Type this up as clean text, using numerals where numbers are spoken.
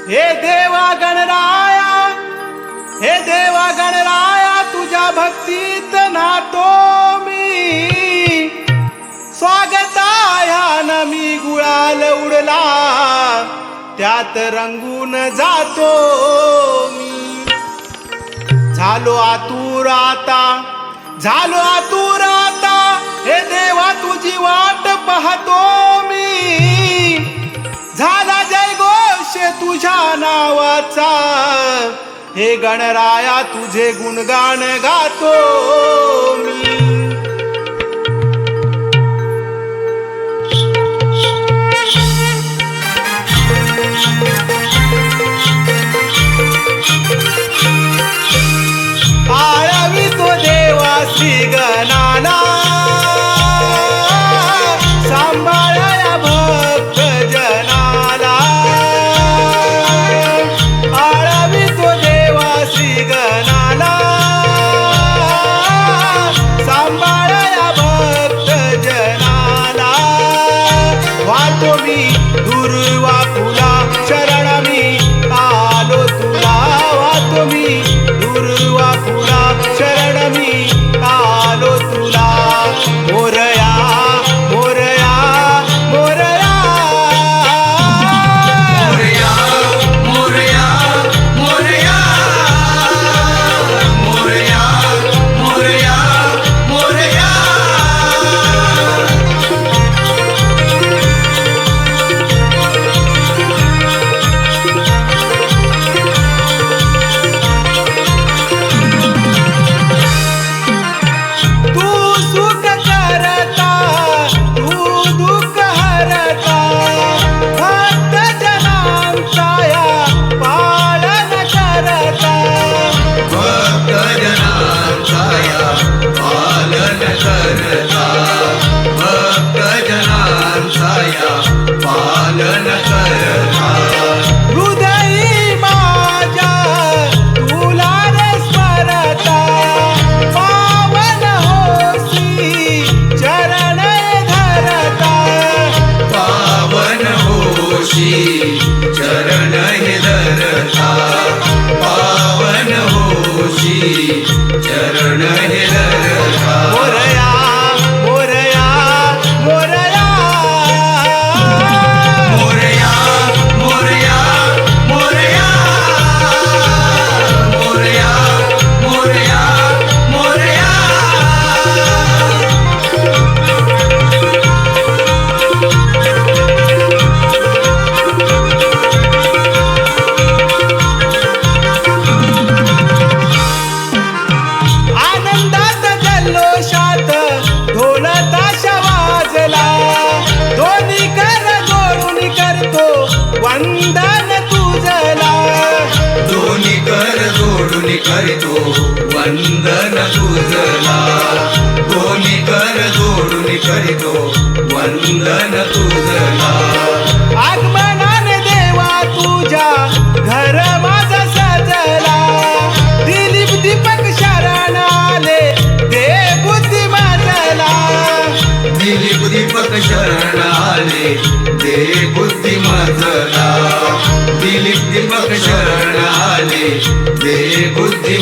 हे देवा गणराया, हे देवा गणराया, तुझ्या भक्तीत नातो मी. स्वागतायान मी गुळाल उडला, त्यात रंगून जातो मी. झालो आतुर आता, झालो आतुर आता, हे देवा तुझी वाट पाहतो मी. झाला जय घोष तुझ्या नावाचा, हे गणराया तुझे गुणगान गातो मी. आळवितो देवा श्री गणाला, सांभाळया भक्त जनाला. आळवितो देवा श्री गणाला, सांभाळया भक्त जनाला. वाहतो मी दुर्वा फुला, शरण मी आलो तुला. वाहतो मी दुर्वा फुला, शरण मी आलो तुला. मोरया मोरया मोरया, मोरया मोरया मोरया, मोरया मोरया मोरया. तू सुख करता, तू दुःख हरता, भक्त जनांचा या पालन करता. भक्त जनांचा या पालन करता, भक्त जनांचा या पालन करता. हृदयी माझ्या तुला रे स्मरता, पावन होसी चरण धरता. पावन होशी चरण हे धरता, पावन होशी चरण हे धरता. मोरया मोरया मोरया, मोरया मोरया मोरया मोरया मोरया मोरया. आनंदात जल्लोषात ढोल ताश वाजला. दोन्ही कर जोडून करतो वंदन तुझला. दोन्ही कर जोडून करतो वंदन तुझला. दोन्ही कर जोडून करतो वंदन तुझला. आगमनाने देवा तुझ्या घर माझा सजला. दिलीप दीपक शरण आले, दे बुद्धी माझला. दिलीप दीपक शरण आले, दे बुद्धी मजला. दिलीप दीपक शरण आले, दे बुद्धी